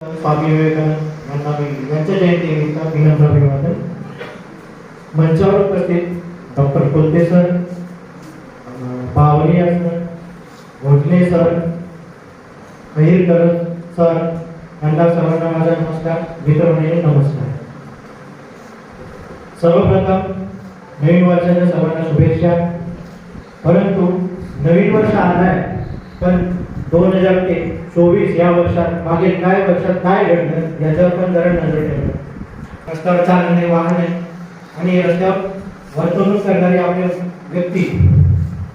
स्वामी विवेकानंद यांना मी यांच्या जयंतीनिमित्त विनम्र अभिवादन. मंचावर उपस्थित doctor Kolte sir, Bawaria sir, Bhojane sir, Mahirkar sir यांना सर्वांना माझा नमस्कार. मित्रमंडळी नमस्कार. सर्वप्रथम नवीन वर्षाच्या सर्वांना शुभेच्छा. परंतु नवीन वर्ष आलाय, पण 2024 या वर्षात मागील काय वर्षात काय घडलं याच्यावर पण जरा नजर ठेवलं. रस्त्यावर चालणारे वाहने आणि रस्त्यावर वर्तणूक करणारे आपले व्यक्ती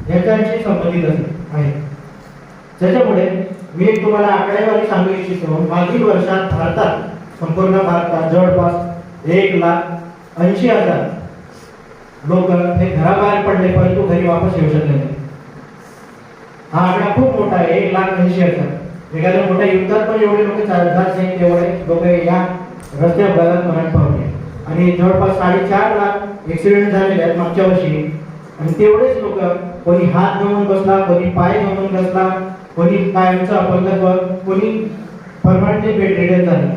याच्याशी संबंधित आहे. त्याच्यामुळे मी एक तुम्हाला आकडेवारी सांगू इच्छितो. मागील वर्षात भारतात, संपूर्ण भारतात जवळपास 1,80,000 लोक हे घराबाहेर पडले, परंतु घरी वापस येऊ शकले नाही. हा आकडा खूप मोठा आहे. 1,80,000. एखाद्या मोठ्या युद्धात पण एवढे लोक जात नाही तेवढे लोक या रस्ते अपघातात मरण पावले. आणि जवळपास 4.5 लाख ऍक्सिडेंट झालेले आहेत मागच्या वर्षी. आणि तेवढेच लोक, कोणी हात गमावून बसला, कोणी पाय गमावून बसला, कोणी कायमचा अपंगत्व, कोणी परमनंटली बेडरिडन झाले.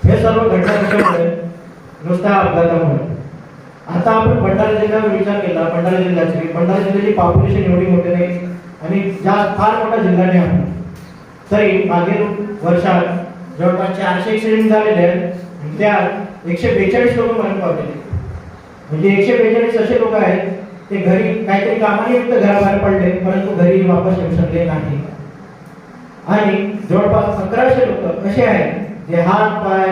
हे सर्व घटना कशामुळे? नुसत्या अपघातामुळे. आता आपण भंडारा जिल्ह्यावर विचार केला. भंडारा जिल्ह्याची पॉप्युलेशन एवढी मोठी नाही आणि जास्त फार मोठा जिल्हा नाही आपण. तरी मागील वर्षात जवळपास 400 ऍक्सिडेंट झालेले आहेत. त्यात 142 लोक मरण पावलेले. म्हणजे 142 असे लोक आहेत ते घरी काहीतरी कामानिमित्त घराबाहेर पडले, परंतु घरी वापस येऊ शकले नाही. आणि जवळपास 1100 लोक असे आहेत जे हात पाय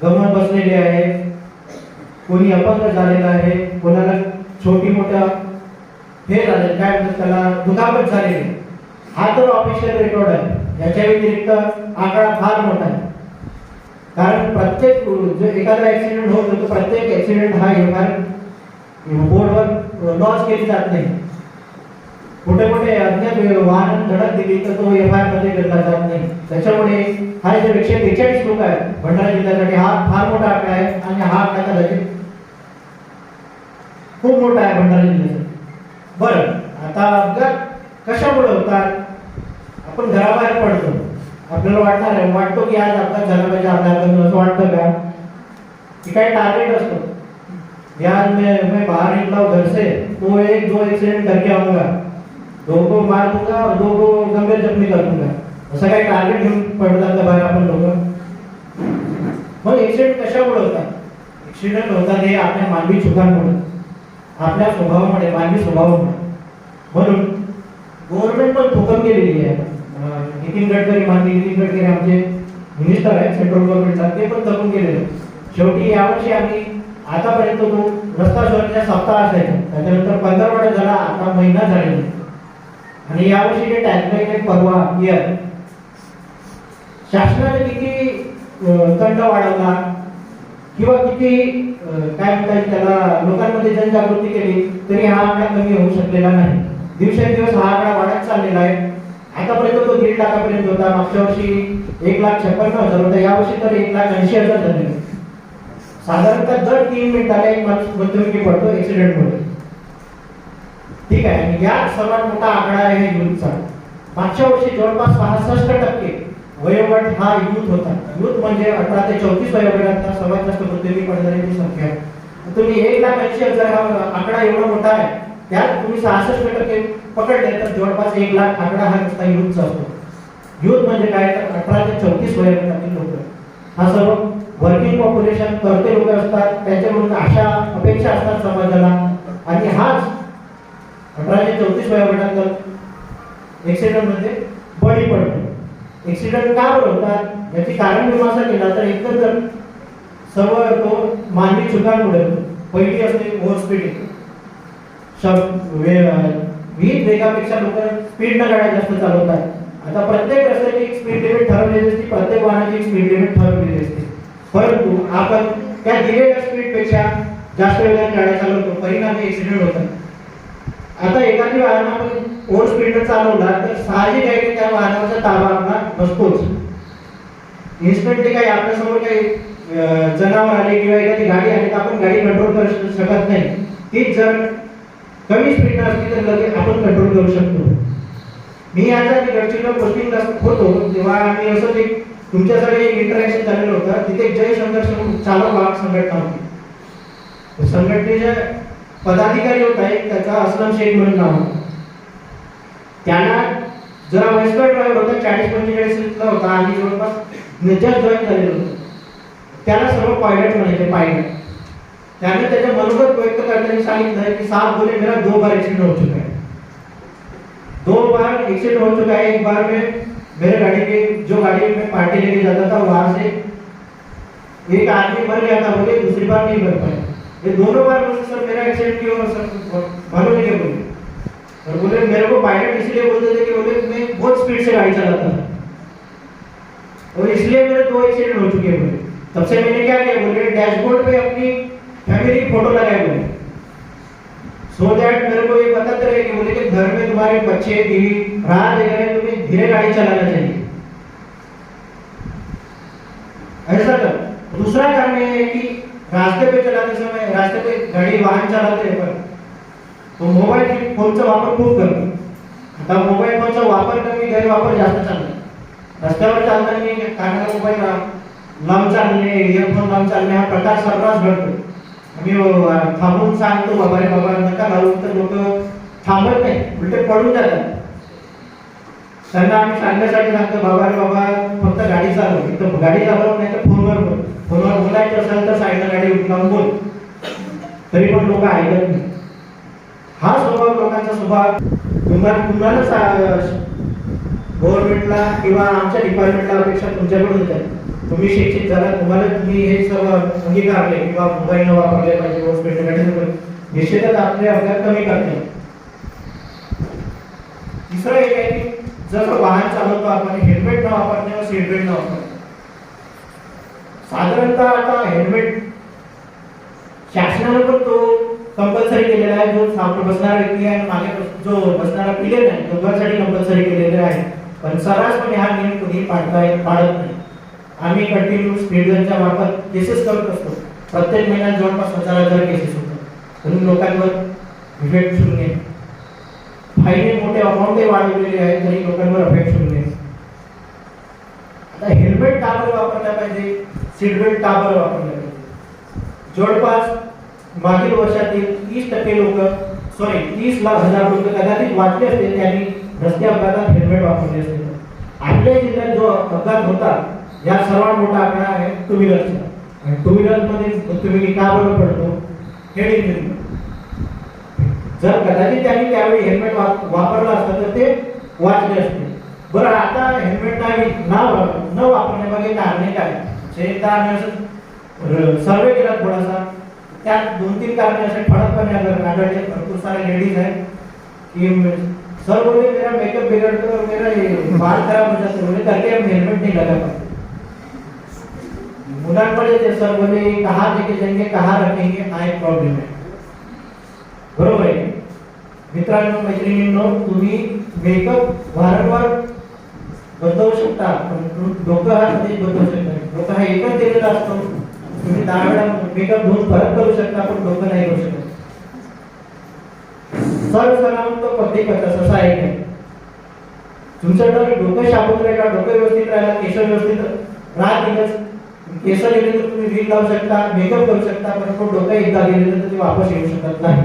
गमावून बसलेले आहेत. कोणी अपंग झालेला आहे, कोणाला छोटी मोठ्या हे झाले, काय म्हणतात त्याला, दुखापत झालेली. हा तर ऑफिशियल रेकॉर्ड आहे. याच्या व्यतिरिक्त आकडा फार मोठा आहे. कारण प्रत्येक जो एखादा ऍक्सिडेंट होत होतो, प्रत्येक ऍक्सिडेंट हा बोर्डवर लॉन्च केली जात नाही. कुठे कुठे अज्ञात वाहन धडक दिली तर तो एफआयआर मध्ये गणला जात नाही. त्याच्यामुळे हा जे 142 लोक आहेत भंडारा जिल्ह्यासाठी हा फार मोठा आकडा आहे. आणि हा आकडा कदाचित खूप मोठा आहे भंडारा जिल्ह्यासाठी. बरं, आता अपघात कशामुळे होतात? आपण घराबाहेर पडतो, आपल्याला वाटतो की आज अपघात झाला पाहिजे आपल्याला, असं वाटतं का? की काही टार्गेट असतो. यार मैं बाहर निकला हूं घर से तो 1-2 एक्सीडेंट करके आऊंगा, 2 को मार दूंगा और 2 को गंभीर जख्मी कर दूंगा. असं काही टार्गेट घेऊन पडतात का बाहेर आपण लोक? मग एक्सिडेंट कशामुळे होतात? एक्सिडेंट होतात हे आपल्या मानवी चुकांमुळे, आपल्या स्वभावामुळे, मानवी स्वभावामुळे. म्हणून गव्हर्नमेंट पण थोकम केलेली आहे. नितीन गडकरी आमचे मिनिस्टर आहेत सेंट्रल गव्हर्नमेंटला, ते पण थकून गेलेले. शेवटी यावर्षी आम्ही आतापर्यंत तो रस्ता सुरक्षा सप्ताह असायचा, त्याच्यानंतर 15 झाला, आता महिना झालेला. आणि यावर्षी जे टॅगलाईन आहे परवा इयर, शासनाने किती दंड वाढवला किंवा किती काय म्हणतात त्याला लोकांमध्ये जनजागृती केली, तरी हा आकडा कमी होऊ शकलेला नाही. दिवसेंदिवस हा आकडा वाढत चाललेला आहे. आतापर्यंत तो 1.5 लाखापर्यंत होता. मागच्या वर्षी 1,56,000 होता. यावर्षी तर 1,80,000 झालेला. साधारणतः दर 3 मिनिटाला एक माणूस मृत्युमुखी पडतो ऍक्सिडेंट मध्ये. ठीक आहे. आणि या सर्वात मोठा आकडा आहे युथचा. मागच्या वर्षी जवळपास 65% वयोगट हा युथ होता. युथ म्हणजे 18 ते 34 वयोगटातला सर्वात जास्त मृत्युमुखी पडणाऱ्यांची संख्या आहे. तुम्ही 1,80,000 हा आकडा एवढा मोठा आहे, त्यात तुम्ही 66% पकडले तर जवळपास 1 लाख आकडा हा नुसता युथचा असतो. युथ म्हणजे काय तर 18 ते 34 वयोगटातील लोक. हा सर्व वर्किंग पॉप्युलेशन करते लोक असतात. त्यांच्याकडून आशा अपेक्षा असतात समाजाला. आणि हाच 18 ते 34 वयोगटातला ऍक्सिडेंट मध्ये बळी पडतो. ऍक्सिडेंट का होतात याची कारण मीमांसा केला तर एकतर सर्व तो मानवी चुकांमुळे. पहिली असते ओव्हर स्पीडिंग. विहित वेगापेक्षा लोक स्पीडनं गाड्या जास्त चालवतात. आता प्रत्येक रस्त्याची एक स्पीड लिमिट ठरवलेली असते, प्रत्येक वाहनाची एक स्पीड लिमिट ठरवलेली असते. परंतु आपण त्या दिलेल्या स्पीड पेक्षा जास्त वेगाने गाड्या चालवतो, परिणामी ऍक्सिडेंट होतात. आता एखादी वाहन आपण ओव्हर स्पीडने चालवला तर साहजिक आहे की त्या वाहनाचा ताबा आपला नसतोच. इन्स्टंटली काही आपल्या समोर काही जनावर आले किंवा एखादी गाडी आली तर आपण गाडी कंट्रोल करू शकत नाही. तीच जर कमी स्पीड असली तर लगेच आपण कंट्रोल करू शकतो. मी आता गडचिरोली पोस्टिंग होतो तेव्हा आम्ही असंच एक तुमच्याकडे एक इंटरॅक्शन झालेलं होतं, तिथे एक जय संघर्ष चालक वाहक संघटना होती. संघटनेचे पदाधिकारी होता एक, त्याचा असलम शेख म्हणून नाव होतं. त्यांना जरा वयस्कर ड्रायव्हर होता, 40-45 ला होता आणि जवळपास जस्ट जॉईन झालेलं होतं. त्याला सर्व पायलट म्हणायचे, पायलट. त्याने त्याच्या मनोगत व्यक्त करताना सांगितलं की साहब बोले मेरा 2 बार एक्सीडेंट हो चुका है, 2 बार एक्सीडेंट हो चुका है. एक बार में मेरे गाड़ी में पार्टी लेके जाता था, वहां से एक आदमी मर गया था, बोले दूसरी बार नहीं मर पाया. ये दोनों बार बोले सर मेरा एक्सीडेंट क्यों हुआ सर, मालूम नहीं क्या बोले. और बोले मेरे को पायलट इसलिए बोलते थे कि बोले मैं बहुत स्पीड से गाड़ी चलाता था और इसलिए मेरे 2 एक्सीडेंट हो चुके हैं बोले. तब से मैंने क्या किया बोले, डैशबोर्ड पे अपनी फैमिली की फोटो लगाए बोले, सो दैट मेरे को ये बताते रहे कि बोले कि घर में तुम्हारे बच्चे बीवी राह दे रहे हैं, तुम्हें धीरे गाड़ी चलाना चाहिए. ऐसा कर. दूसरा कारण ये है कि रास्ते पे चलाते समय, रास्ते पे गाड़ी वाहन चलाते हैं तो मोबाईल फोनचा वापर खूप करतो. आता मोबाईल फोनचा वापर कमी, गैरवापर जास्त चाललाय. रस्त्यावर चालताना कानाला मोबाईल लांब चालणे, इयरफोन लांब चालणे हा प्रकार सर्रास घडतो. आम्ही थांबून सांगतो बाबा रे बाबा नका लावू, तर लोक थांबत नाही, उलटे पडून जातात. त्यांना आम्ही सांगण्यासाठी सांगतो बाबा रे बाबा फक्त गाडी चालव, इथं गाडी चालव नाही तर फोनवर बोलायचं असेल तर साईडला गाडी उठवून बोल, तरी पण लोक ऐकत नाही. हा स्वभाव लोकांचा स्वभाव तुम्हाला गव्हर्नमेंटला किंवा आमच्या डिपार्टमेंटला अपेक्षा तुमच्याकडून होत आहे. तुम्ही शिक्षित झाला, तुम्ही हे सर्व अंगीकारले किंवा मोबाईल न वापरले पाहिजे, हॉस्पिटल निश्चितच आपले अपघात कमी करते. तिसरं एक आहे की जर वाहन चालवतो आपण हेल्मेट न वापरणे व सीट बेल्ट न वापरणे. साधारणतः आता हेल्मेट शासनाने पण तो कंपल्सरी केलेला आहे. जो सामोर बसणारा व्यक्ती आहे आणि मागे जो बसणारा प्लेयर आहे दोघांसाठी कंपल्सरी केलेले आहे. पण सर्रासपणे हा नियम कोणी पाळत नाही. आम्ही कंटिन्यू स्पीड गनच्या मार्फत केसेस करत असतो. प्रत्येक महिन्यात जवळपास 1000 केसेस होतात. म्हणून लोकांवर इफेक्ट शून्य. फाईने मोठे अमाऊंटही वाढवलेले आहे तरी लोकांवर इफेक्ट शून्य. आता हेल्मेट का बरं वापरला पाहिजे, सीट बेल्ट का बरं वापरला पाहिजे. जवळपास मागील वर्षातील 30% लोक 30,00,000 लोक कदाचित वाचले असतील त्यांनी रस्ते अपघातात हेल्मेट वापरले असतील. आपल्या जिल्ह्यात जो अपघात होता या सर्वात मोठा आकडा आहे टू व्हीलरचा. आणि टू व्हीलर मध्ये तुम्ही का बरं पडतो हेड इंजुरी. जर कदाचित त्यांनी त्यावेळी हेल्मेट वापरलं असतं तर ते वाचले असते. बरं आता हेल्मेट न वापरण्यामागे कारणे काय. एकदा आम्ही असं सर्वे केला थोडासा, त्यात 2-3 कारणे असे ठळकपणे आढळले. भरपूर सारे लेडीज आहेत की सर बोले मेरा मेकअप बिगड़ता है और मेरा बाल खराब हो जाते बोले करके हम हेलमेट नहीं लगा पाते. मुलांमध्ये ते सर बोले कहाँ लेके जाएंगे कहाँ रखेंगे हा एक प्रॉब्लेम आहे. बरोबर आहे मित्रांनो मैत्रिणींनो, तुम्ही मेकअप वारंवार बदलू शकता पण डोकं हा कधीच बदलू शकत नाही. डोकं हा एकच दिलेला असतो. तुम्ही 10 वेळा मेकअप धुवून परत करू शकता पण डोकं नाही करू शकत. सर्वसाधारण तो पद्धतीचा ससा आहे. तुमचं डोकं शाबूत राहिला, डोकं व्यवस्थित राहिला, केस व्यवस्थित राहतीलच. केस गेले तर तुम्ही वीग लावू शकता, मेकअप करू शकता पण तो डोकं एकदा गेले तर ते वापस येऊ शकत नाही.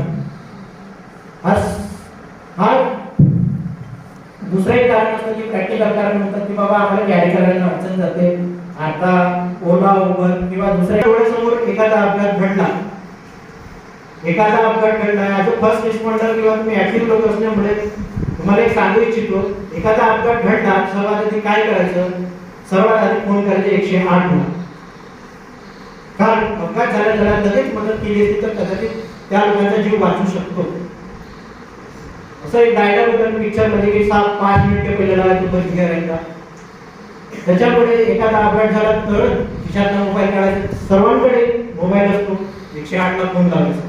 हा दुसरं एक कारण असतं की प्रॅक्टिकल कारण म्हणतात की बाबा आम्हाला कॅरी करायला अडचण जाते. आता ओला उबर किंवा दुसऱ्या डोळ्यासमोर एखादा अपघात घडला, ॲज अ फर्स्ट रिस्पॉन्डर किंवा तुम्ही ऍक्टिव्ह लोक असल्यामुळे तुम्हाला एक सांगू इच्छितो, एखादा अपघात घडला सर्वात आधी काय करायचं, सर्वात आधी फोन करायचे 108 ला. कारण अपघात झाल्या लगेच मदत केली असती तर कदाचित त्या लोकांचा जीव वाचू शकतो. असं एक डायलॉग होता पिक्चर मध्ये की 5 मिनिट के पहिले लगा तो बच गया रहेगा. त्याच्यामुळे एखादा अपघात झाला तर खिशातला मोबाईल काढायचा. सर्वांकडे मोबाईल असतो, 108 ला फोन लावायचा,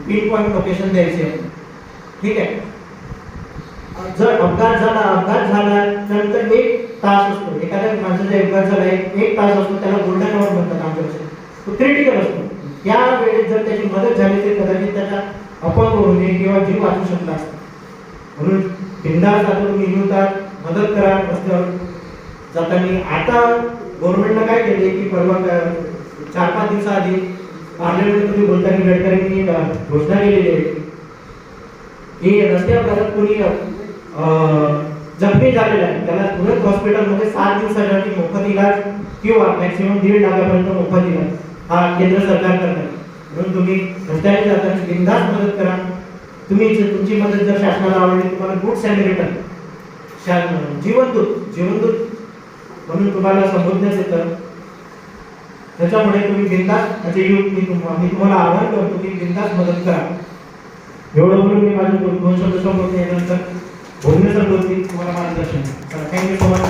पिन पॉइंट लोकेशन द्यायचे. ठीक आहे. जर अपघात झाला नंतर 1 तास असतो, एखाद्या माणसाचा अपघात झाला 1 तास असतो, त्याला गोल्डन आवर म्हणतात आमच्याकडे. तो क्रिटिकल असतो. त्या वेळेस जर त्याची मदत झाली तर कदाचित त्याचा अपंग होऊ नये किंवा जीव वाचू शकला असता. म्हणून बिनधास्त आता तुम्ही निघतात, मदत करा रस्त्यावर. जाताना आता गव्हर्नमेंटनं काय केले की परवा 4-5 दिवसाआधी पार्लमेंटमध्ये बोलताना गडकरींनी घोषणा केलेली आहे की रस्ते अपघातात कोणी जखमी झालेला आहे त्याला तुरंत हॉस्पिटलमध्ये 7 दिवसासाठी मोफत इलाज किंवा मॅक्सिमम 1.5 लाखापर्यंत मोफत इलाज हा केंद्र सरकार करणार. म्हणून तुम्ही रस्त्याने जाताना बिनधास्त मदत करा. तुमची मदत जर शासनाला आवडली तुम्हाला गुड सॅमरिटन जीवनदूत म्हणून तुम्हाला संबोधण्यात येतं. त्याच्यामुळे तुम्ही बिनधास्त म्हणजे मी तुम्हाला आवाहन करतो की बिनधास्त मदत करा. एवढं बोलून मी माझे 2 शब्द संबोधन यानंतर भोगणे सर बोलतील तुम्हाला मार्गदर्शन. Thank you so much.